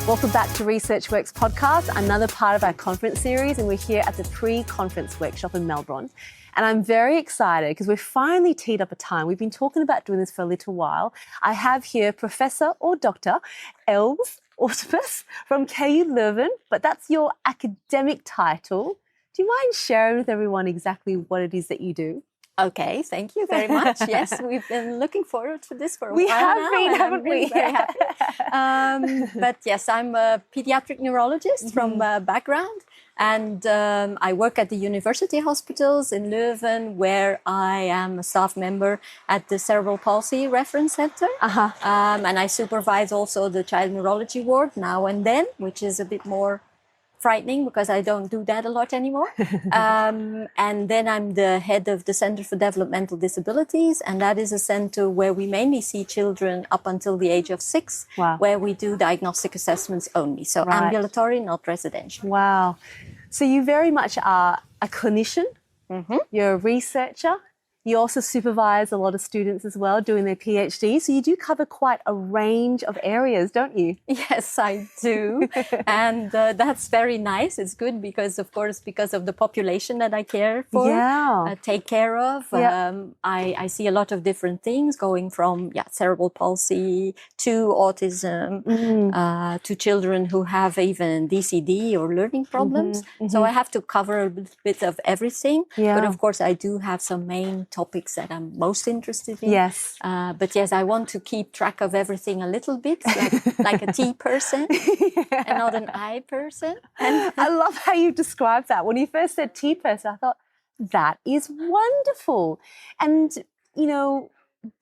Welcome back to ResearchWorks podcast, another part of our conference series, and we're here at the pre-conference workshop in Maulbronn. And I'm very excited because we've finally teed up a time. We've been talking about doing this for a little while. I have here Professor or Dr. Ortibus from KU Leuven, but that's your academic title. Do you mind sharing with everyone exactly what it is that you do? Okay, thank you very much. Yes, we've been looking forward to this for a while now. We have been, haven't we? Very happy. But yes, I'm a pediatric neurologist from background, and I work at the university hospitals in Leuven, where I am a staff member at the Cerebral Palsy Reference Center. And I supervise also the child neurology ward now and then, which is a bit more frightening because I don't do that a lot anymore. And then I'm the head of the Center for Developmental Disabilities, and that is a center where we mainly see children up until the age of 6, where we do diagnostic assessments only. So ambulatory, not residential. Wow. So you very much are a clinician, you're a researcher, you also supervise a lot of students as well doing their PhD. So you do cover quite a range of areas, don't you? Yes, I do. And that's very nice. It's good because, of course, because of the population that I care for, take care of. I see a lot of different things going from cerebral palsy to autism, to children who have even DCD or learning problems. So I have to cover a bit of everything. But of course, I do have some main topics that I'm most interested in. Yes. But yes, I want to keep track of everything a little bit, like a T person and not an I person. And I love how you described that. When you first said T person, I thought, that is wonderful. And, you know,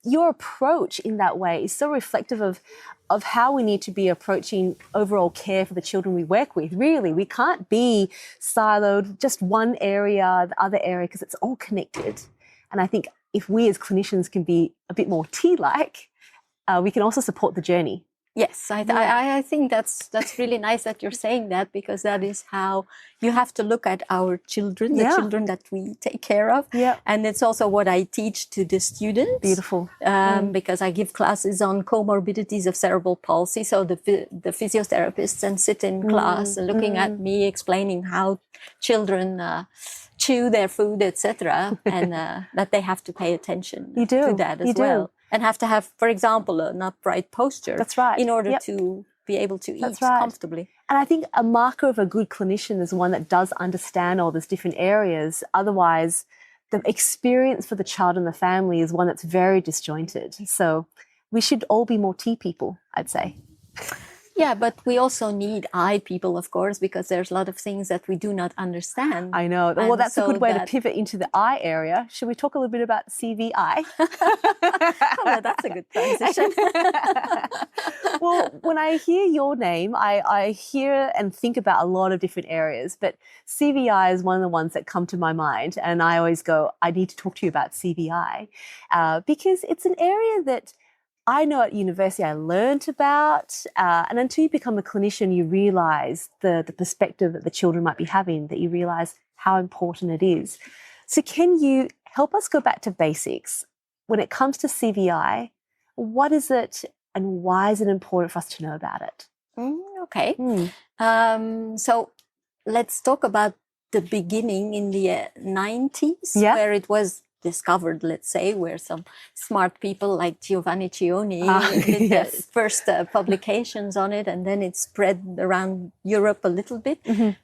your approach in that way is so reflective of how we need to be approaching overall care for the children we work with. Really, we can't be siloed, just one area, the other area, because it's all connected. And I think if we as clinicians can be a bit more T-like, we can also support the journey. Yes, I think that's really nice that you're saying that, because that is how you have to look at our children, the children that we take care of. And it's also what I teach to the students. Beautiful. Because I give classes on comorbidities of cerebral palsy. So the physiotherapists and sit in class looking at me, explaining how children chew their food, etc., and that they have to pay attention to that as well. And have to have, for example, an upright posture. That's right. In order to be able to eat comfortably. And I think a marker of a good clinician is one that does understand all these different areas. Otherwise, the experience for the child and the family is one that's very disjointed. So we should all be more T people, I'd say. Yeah, but we also need I people, of course, because there's a lot of things that we do not understand. I know. Well, that's a good way to pivot into the I area. Should we talk a little bit about CVI? Well, that's a good transition. Well, when I hear your name, I hear and think about a lot of different areas, but CVI is one of the ones that come to my mind. And I always go, I need to talk to you about CVI because it's an area that I know at university I learned about, and until you become a clinician, you realise the perspective that the children might be having, that you realise how important it is. So can you help us go back to basics? When it comes to CVI, what is it and why is it important for us to know about it? Okay. So let's talk about the beginning in the 90s, where it was discovered, let's say, where some smart people like Giovanni Cioni did the first publications on it, and then it spread around Europe a little bit.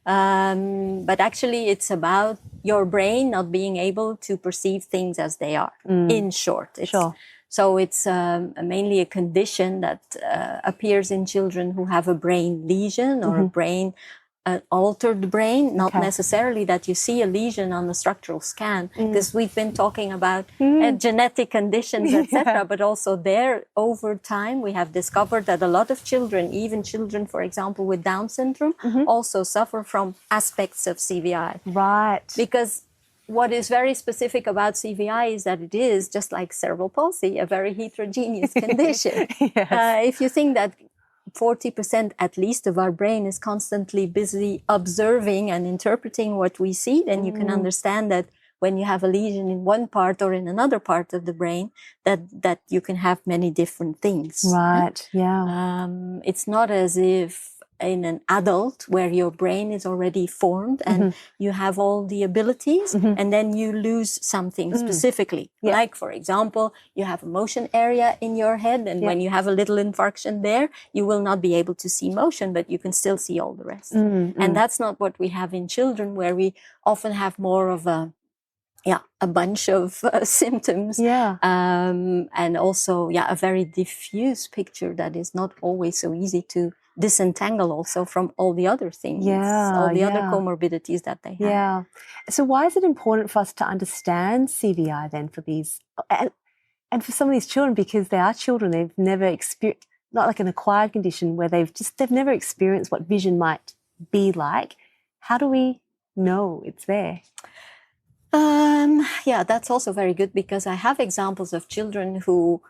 But actually, it's about your brain not being able to perceive things as they are, in short. So it's mainly a condition that appears in children who have a brain lesion or a brain altered brain, not necessarily that you see a lesion on the structural scan, because we've been talking about genetic conditions, etc. But also there, over time, we have discovered that a lot of children, even children, for example, with Down syndrome, also suffer from aspects of CVI. Right. Because what is very specific about CVI is that it is, just like cerebral palsy, a very heterogeneous condition. If you think that 40% at least of our brain is constantly busy observing and interpreting what we see, then you can understand that when you have a lesion in one part or in another part of the brain, that you can have many different things. Right, It's not as if an adult where your brain is already formed and you have all the abilities, and then you lose something specifically. Like, for example, you have a motion area in your head, and when you have a little infarction there, you will not be able to see motion, but you can still see all the rest. And that's not what we have in children, where we often have more of a bunch of symptoms, and also a very diffuse picture that is not always so easy to disentangle also from all the other things, all the other comorbidities that they have. So why is it important for us to understand CVI then for these, and for some of these children, because they are children, they've never experienced, not like an acquired condition where they've never experienced what vision might be like. How do we know it's there? That's also very good, because I have examples of children who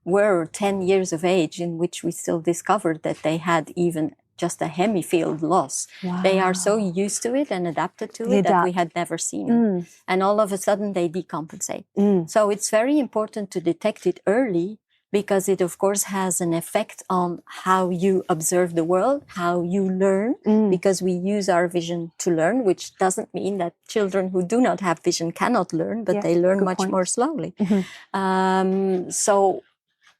were 10 years of age in which we still discovered that they had even just a hemifield loss. Wow. They are so used to it and adapted to it that we had never seen it. And all of a sudden they decompensate. So it's very important to detect it early, because it, of course, has an effect on how you observe the world, how you learn, because we use our vision to learn, which doesn't mean that children who do not have vision cannot learn, but they learn much more slowly. So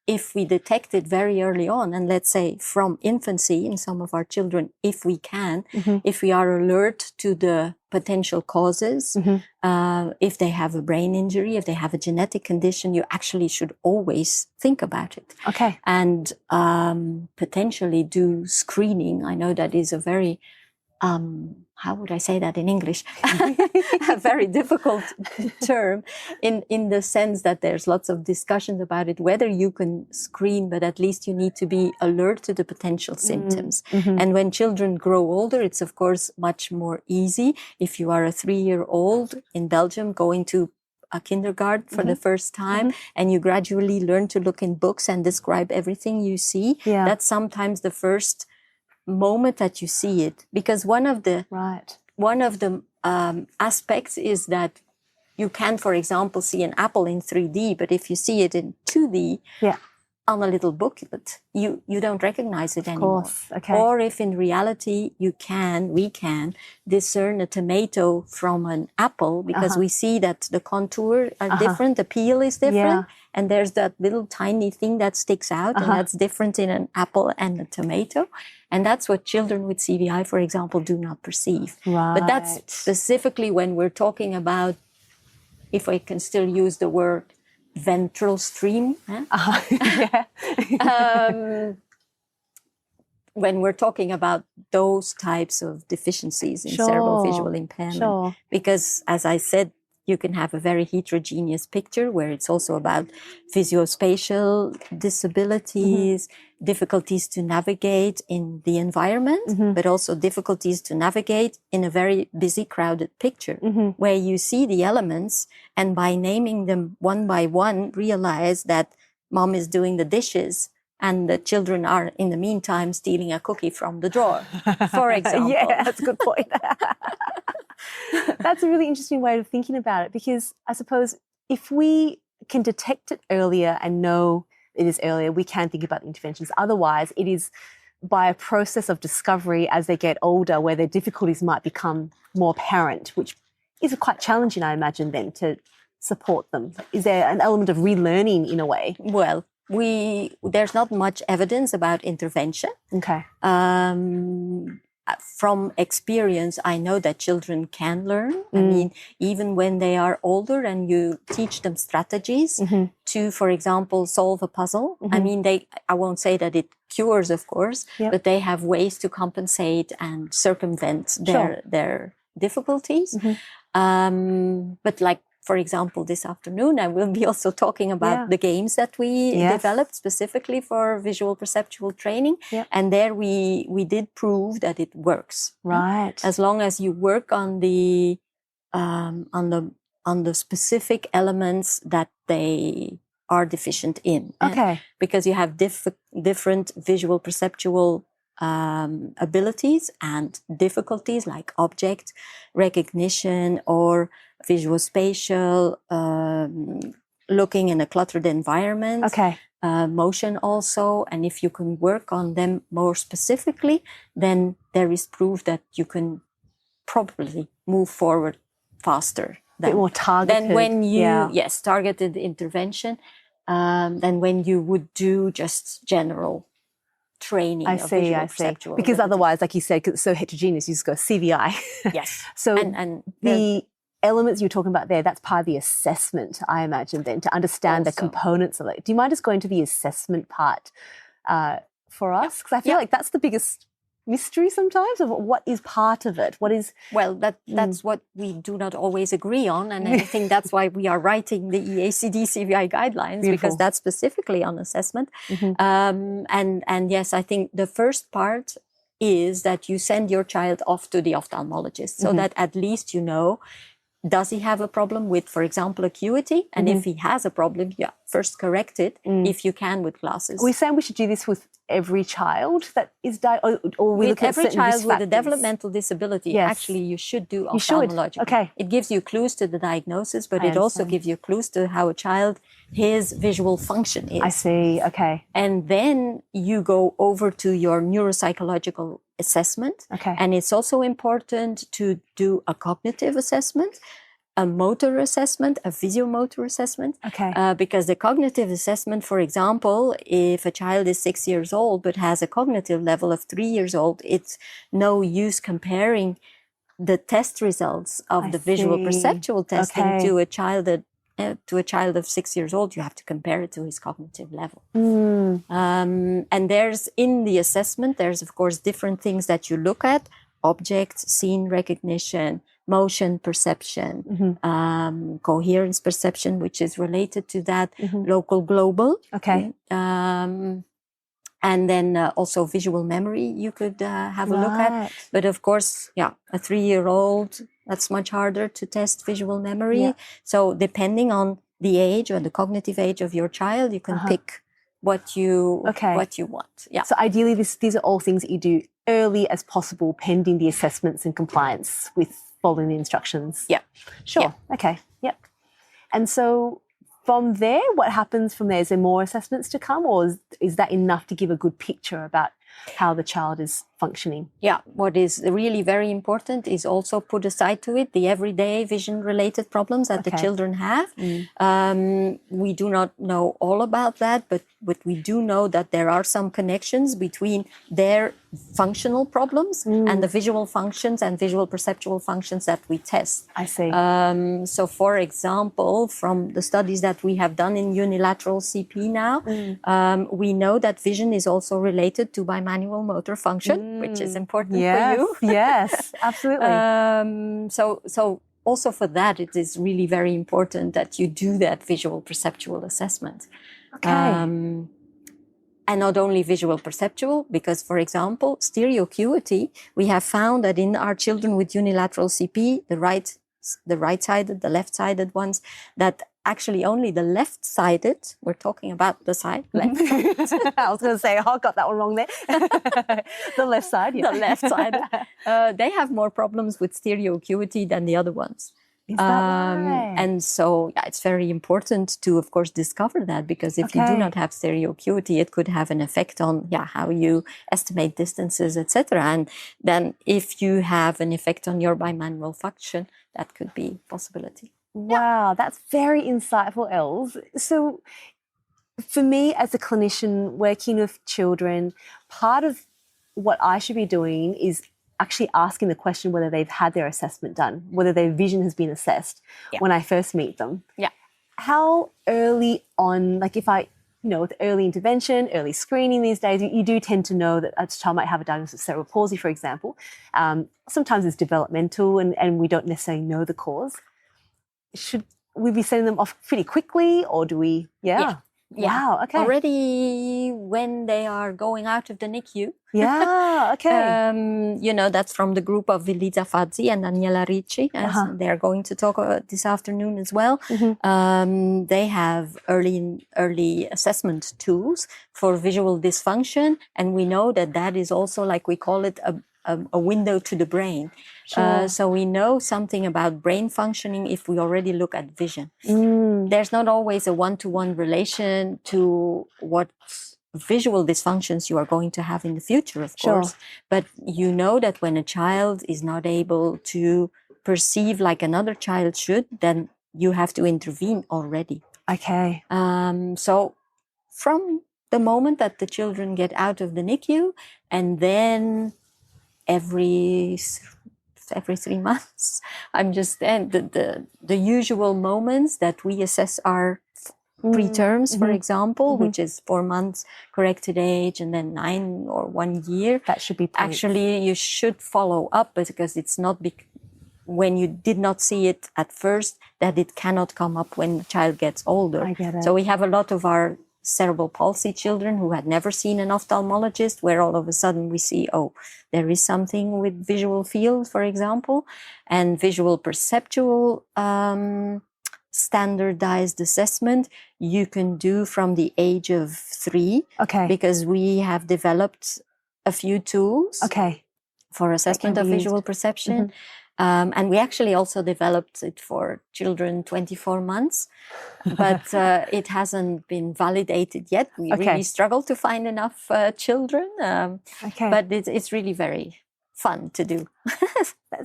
if we detect it very early on, and let's say from infancy in some of our children, if we can, if we are alert to the potential causes, if they have a brain injury, if they have a genetic condition, you actually should always think about it. Okay. And potentially do screening. I know that is a very how would I say that in English? A very difficult term in the sense that there's lots of discussions about it, whether you can screen, but at least you need to be alert to the potential symptoms. And when children grow older, it's of course much more easy. If you are a 3-year-old in Belgium going to a kindergarten for the first time, and you gradually learn to look in books and describe everything you see, that's sometimes the first moment that you see it, because one of the aspects is that you can, for example, see an apple in 3D, but if you see it in 2D on a little booklet, you don't recognize it anymore. Okay. Or if in reality we can discern a tomato from an apple, because we see that the contours are different, the peel is different, and there's that little tiny thing that sticks out, and that's different in an apple and a tomato. And that's what children with CVI, for example, do not perceive. But that's specifically when we're talking about, if I can still use the word, ventral stream. When we're talking about those types of deficiencies in cerebral visual impairment. Because, as I said, you can have a very heterogeneous picture where it's also about visuospatial disabilities, difficulties to navigate in the environment, but also difficulties to navigate in a very busy, crowded picture, where you see the elements and by naming them one by one, realize that mom is doing the dishes and the children are, in the meantime, stealing a cookie from the drawer, for example. Yeah, that's a good point. That's a really interesting way of thinking about it, because I suppose if we can detect it earlier and know it is earlier, we can think about interventions. Otherwise, it is by a process of discovery as they get older where their difficulties might become more apparent, which is quite challenging, I imagine, then to support them. Is there an element of relearning in a way? Well, there's not much evidence about intervention. Okay. From experience, I know that children can learn. I mean, even when they are older and you teach them strategies to, for example, solve a puzzle. I mean, I won't say that it cures, of course, but they have ways to compensate and circumvent their difficulties. But like, for example, this afternoon, I will be also talking about the games that we developed specifically for visual perceptual training. And there we did prove that it works. Right. As long as you work on the specific elements that they are deficient in. Okay. Because you have different visual perceptual abilities and difficulties like object recognition or visuospatial, looking in a cluttered environment. Okay. motion also. And if you can work on them more specifically, then there is proof that you can probably move forward faster. A bit more targeted. Than when you, yes, targeted intervention, than when you would do just general training. I see. Because otherwise, like you said, because it's so heterogeneous, you just go CVI. Yes. So and the elements you're talking about there, that's part of the assessment, I imagine, then, to understand the components of it. Do you mind just going to the assessment part for us? Because I feel like that's the biggest mystery sometimes of what is part of it. What is... Well, that's what we do not always agree on. And I think that's why we are writing the EACD CVI guidelines, because that's specifically on assessment. And yes, I think the first part is that you send your child off to the ophthalmologist so that at least you know, does he have a problem with, for example, acuity? And if he has a problem, first correct it if you can with glasses. Are we saying we should do this with every child that is diagnosed, or we with look at every child with a factors? Developmental disability? Actually, you should do ophthalmology. Okay. It gives you clues to the diagnosis, but it also gives you clues to how a child, his visual function is. I see. Okay. And then you go over to your neuropsychological assessment. Okay. And it's also important to do a cognitive assessment, a motor assessment, a visuomotor assessment. Okay. Because the cognitive assessment, for example, if a child is 6 years old but has a cognitive level of 3 years old, it's no use comparing the test results of the visual perceptual testing to a child of 6 years old. You have to compare it to his cognitive level. And there's, in the assessment, there's of course different things that you look at: objects, scene recognition, motion perception, coherence perception, which is related to that, local global. Okay. And then also visual memory you could have a look at. But of course, a 3-year-old, that's much harder to test visual memory. So depending on the age or the cognitive age of your child, you can pick what you want. So ideally, these are all things that you do early as possible, pending the assessments and compliance with following the instructions. Yeah. Sure. Yeah. Okay. Yep. And so from there, what happens from there? Is there more assessments to come, or is that enough to give a good picture about how the child is functioning? Yeah, what is really very important is also put aside to it the everyday vision-related problems that the children have. We do not know all about that, but we do know that there are some connections between their functional problems and the visual functions and visual perceptual functions that we test. I see. So, for example, from the studies that we have done in unilateral CP now, we know that vision is also related to bimanual motor function, which is important for you. Yes, absolutely. So also for that, it is really very important that you do that visual perceptual assessment. Okay. And not only visual perceptual, because, for example, stereoacuity, we have found that in our children with unilateral CP, the right-sided, the left-sided ones, that actually only the left-sided, we're talking about the side, left. I was going to say, I got that one wrong there. The left side, The left side. They have more problems with stereoacuity than the other ones. Is that right? And so it's very important to, of course, discover that, because if you do not have stereoacuity, it could have an effect on how you estimate distances, etc. And then if you have an effect on your bimanual function, that could be a possibility. Wow, that's very insightful, Els. So for me as a clinician working with children, part of what I should be doing is actually asking the question whether they've had their assessment done, whether their vision has been assessed when I first meet them. Yeah. How early on, like if I, with early intervention, early screening these days, you do tend to know that a child might have a diagnosis of cerebral palsy, for example. Sometimes it's developmental and we don't necessarily know the cause. Should we be sending them off pretty quickly, or do we? Yeah. Wow, okay. Already when they are going out of the NICU. Yeah, okay. That's from the group of Elisa Fazzi and Daniela Ricci. They're going to talk this afternoon as well. They have early assessment tools for visual dysfunction. And we know that is also, like we call it, a window to the brain. Sure. So we know something about brain functioning if we already look at vision. There's not always a one-to-one relation to what visual dysfunctions you are going to have in the future, of course. But you know that when a child is not able to perceive like another child should, then you have to intervene already. Okay. So from the moment that the children get out of the NICU, and then every 3 months, I'm just then the usual moments that we assess our preterms, for example, which is 4 months corrected age, and then 9 or 1 year. That should be points. Actually, you should follow up, because it's not when you did not see it at first that it cannot come up when the child gets older. I get it. So we have a lot of our cerebral palsy children who had never seen an ophthalmologist, where all of a sudden we see, oh, there is something with visual field, for example, and visual perceptual standardized assessment you can do from the age of 3. Okay. Because we have developed a few tools for assessment of visual perception. And we actually also developed it for children 24 months, but it hasn't been validated yet. We really struggle to find enough children, but it's really very fun to do.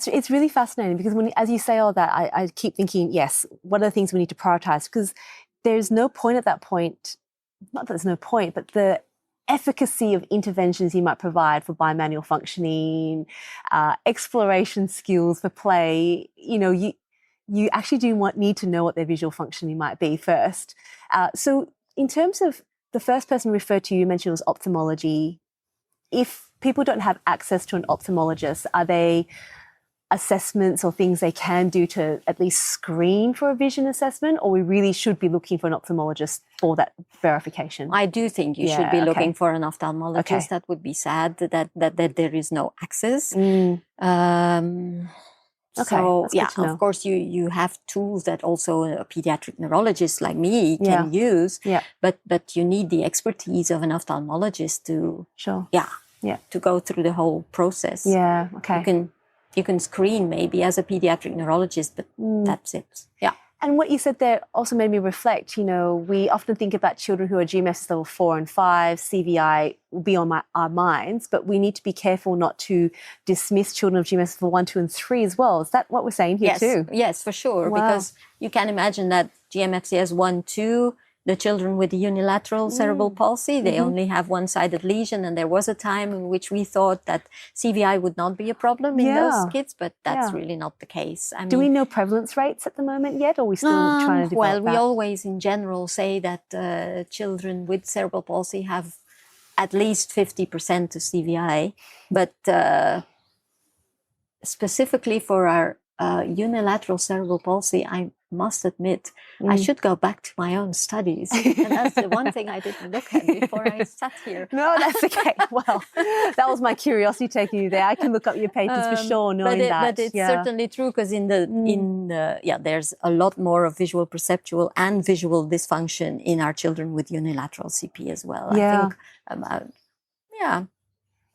It's really fascinating, because as you say all that, I keep thinking, yes, what are the things we need to prioritize? Because there's no point at that point, not that there's no point, but the efficacy of interventions you might provide for bimanual functioning, exploration skills for play, you actually do need to know what their visual functioning might be first. So in terms of the first person referred to, you mentioned was ophthalmology. If people don't have access to an ophthalmologist, are they assessments or things they can do to at least screen for a vision assessment, or we really should be looking for an ophthalmologist for that verification? I do think you should be looking for an ophthalmologist. That would be sad that there is no access. So yeah, of course you have tools that also a pediatric neurologist like me can use, but you need the expertise of an ophthalmologist to to go through the whole process. You can screen maybe as a pediatric neurologist, but that's it. Yeah. And what you said there also made me reflect, we often think about children who are GMS level 4 and 5, CVI will be on our minds, but we need to be careful not to dismiss children of GMS level 1, 2, and 3 as well. Is that what we're saying here too? Yes, for sure. Wow. Because you can imagine that GMFCS 1, 2, the children with the unilateral cerebral palsy, they only have one-sided lesion. And there was a time in which we thought that CVI would not be a problem in those kids, but that's really not the case. I mean, do we know prevalence rates at the moment yet, or are we still trying to develop Well, we always in general say that children with cerebral palsy have at least 50% of CVI, but specifically for our unilateral cerebral palsy, I must admit, I should go back to my own studies. And that's the one thing I didn't look at before I sat here. No, that's okay. Well, that was my curiosity taking you there. I can look up your papers for sure, knowing that. But it's certainly true, because there's a lot more of visual perceptual and visual dysfunction in our children with unilateral CP as well. I think about,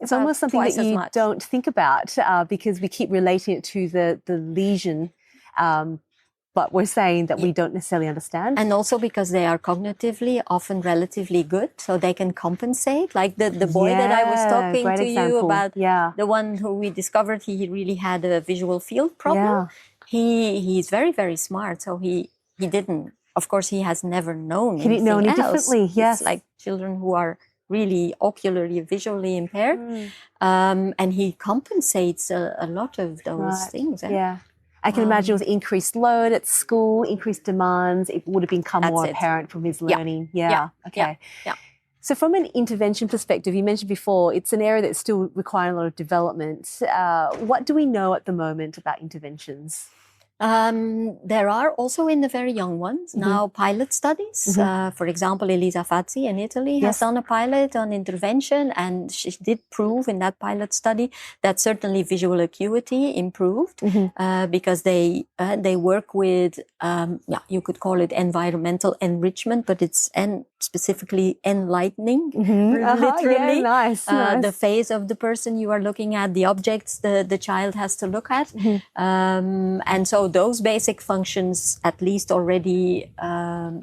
it's almost something that you don't think about because we keep relating it to the lesion, but we're saying that we don't necessarily understand. And also because they are cognitively often relatively good, so they can compensate. Like the boy that I was talking to you about, the one who we discovered he really had a visual field problem. He's very, very smart, so he didn't, of course, he has never known He didn't know any differently, It's like children who are really ocularly, visually impaired. And he compensates a lot of those things. I can imagine with increased load at school, increased demands, it would have become more apparent from his learning. So from an intervention perspective, you mentioned before, it's an area that's still requiring a lot of development. What do we know at the moment about interventions? There are also in the very young ones now pilot studies. For example, Elisa Fazzi in Italy has done a pilot on intervention, and she did prove in that pilot study that certainly visual acuity improved because they work with, you could call it environmental enrichment, but it's specifically enlightening, literally. Yeah, nice. The face of the person you are looking at, the objects the child has to look at. And so those basic functions at least already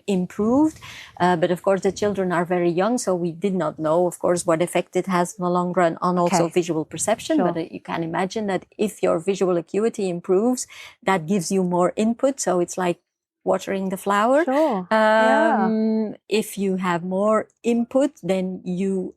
improved. But of course, the children are very young, so we did not know, of course, what effect it has in the long run on also visual perception. Sure. But you can imagine that if your visual acuity improves, that gives you more input. So it's like watering the flower. Sure. If you have more input, then you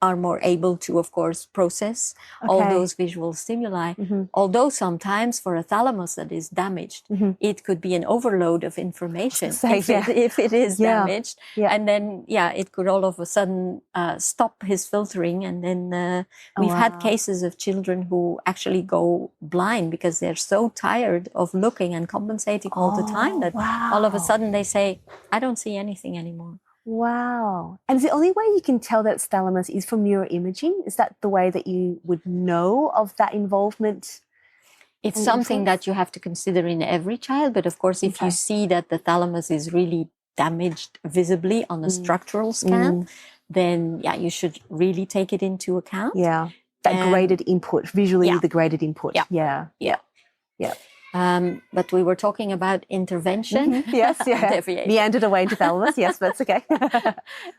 are more able to, of course, process all those visual stimuli. Although sometimes for a thalamus that is damaged, it could be an overload of information if it is damaged. And then, it could all of a sudden stop his filtering. And then we've had cases of children who actually go blind because they're so tired of looking and compensating all the time that all of a sudden they say, I don't see anything anymore. Wow. And the only way you can tell that it's thalamus is from neuroimaging? Is that the way that you would know of that involvement? It's something that you have to consider in every child. But of course, if you see that the thalamus is really damaged visibly on a structural scan, then you should really take it into account. Yeah. That graded input, visually the graded input. Yeah. But we were talking about intervention. Yes, meandered away into thalamus. Yes, that's okay.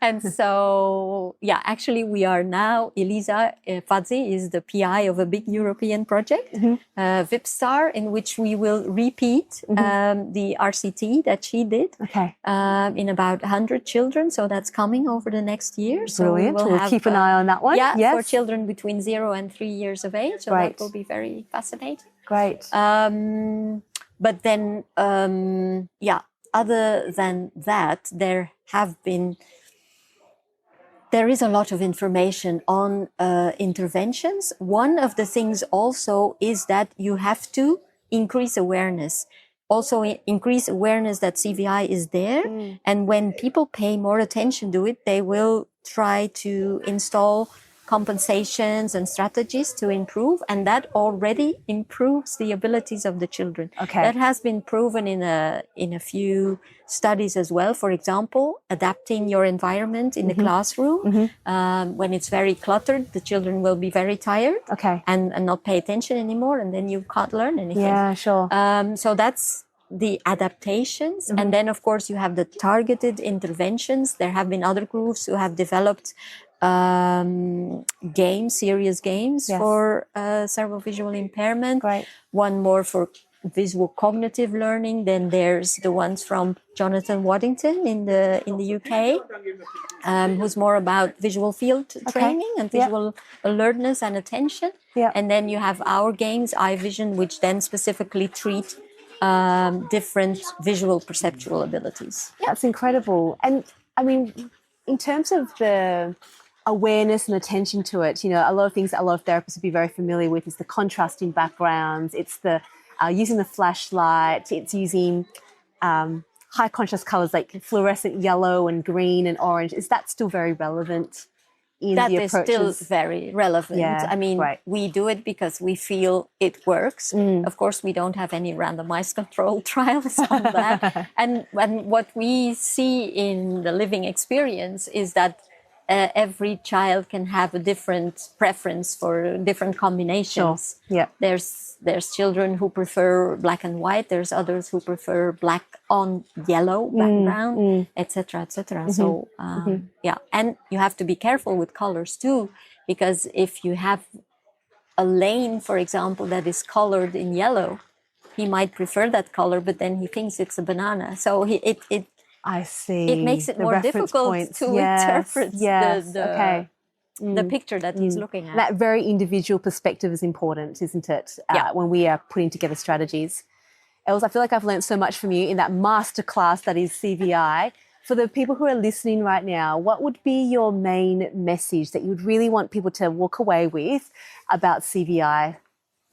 And so, actually we are now, Elisa Fadzi is the PI of a big European project, VIPSTAR, in which we will repeat the RCT that she did in about 100 children. So that's coming over the next year. So brilliant. We'll keep an eye on that one. For children between 0 and 3 years of age. So that will be very fascinating. Great. But then, other than that, there is a lot of information on interventions. One of the things also is that you have to increase awareness. Also increase awareness that CVI is there. And when people pay more attention to it, they will try to install compensations and strategies to improve, and that already improves the abilities of the children. That has been proven in a few studies as well. For example, adapting your environment in the classroom. When it's very cluttered, the children will be very tired and not pay attention anymore, and then you can't learn anything. Yeah, sure. So that's the adaptations. And then, of course, you have the targeted interventions. There have been other groups who have developed serious games for cerebral visual impairment. One more for visual cognitive learning. Then there's the ones from Jonathan Waddington in the UK, who's more about visual field training and visual alertness and attention. And then you have our games, iVision, which then specifically treat different visual perceptual abilities. That's incredible. And I mean, in terms of the awareness and attention to it, a lot of things that a lot of therapists would be very familiar with is the contrasting backgrounds, it's the using the flashlight, it's using high contrast colors like fluorescent yellow and green and orange. Is that still very relevant in the approaches? That is still very relevant. I mean, we do it because we feel it works. Of course, we don't have any randomized controlled trials on that. and what we see in the living experience is that every child can have a different preference for different combinations. There's children who prefer black and white. There's others who prefer black on yellow background, etc., etc. So, and you have to be careful with colors too, because if you have a lane, for example, that is colored in yellow, he might prefer that color, but then he thinks it's a banana. So I see. It makes it more difficult to interpret the picture that he's looking at. That very individual perspective is important, isn't it? When we are putting together strategies. Els, I feel like I've learned so much from you in that masterclass that is CVI. For the people who are listening right now, what would be your main message that you would really want people to walk away with about CVI?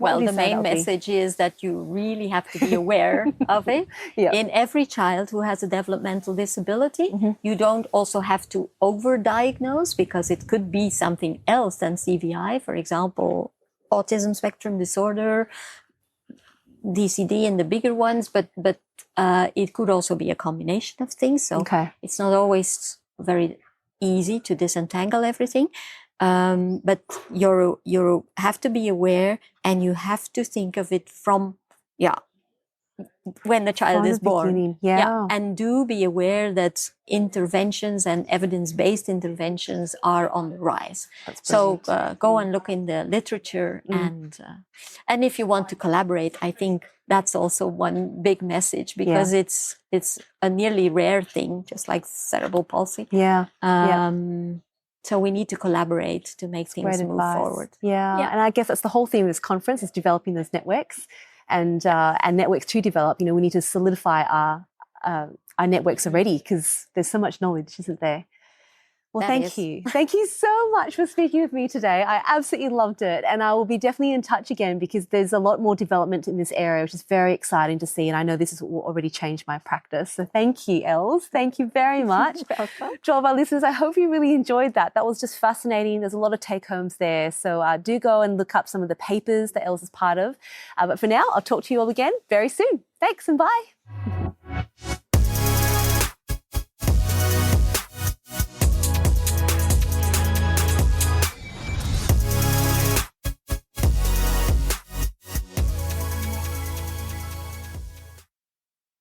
Well, the main message is that you really have to be aware of it. In every child who has a developmental disability, you don't also have to overdiagnose, because it could be something else than CVI. For example, autism spectrum disorder, DCD and the bigger ones, but it could also be a combination of things. So it's not always very easy to disentangle everything. But you have to be aware, and you have to think of it from, when the child is born. And do be aware that interventions and evidence-based interventions are on the rise. So go and look in the literature, and if you want to collaborate, I think that's also one big message, because it's a nearly rare thing, just like cerebral palsy. So we need to collaborate to make things move forward. And I guess that's the whole theme of this conference, is developing those networks. And networks to develop, we need to solidify our networks already, because there's so much knowledge, isn't there? Well, thank you. Thank you so much for speaking with me today. I absolutely loved it. And I will be definitely in touch again, because there's a lot more development in this area, which is very exciting to see. And I know this has already changed my practice. So thank you, Els. Thank you very much. To all of our listeners, I hope you really enjoyed that. That was just fascinating. There's a lot of take-homes there. So do go and look up some of the papers that Els is part of. But for now, I'll talk to you all again very soon. Thanks and bye.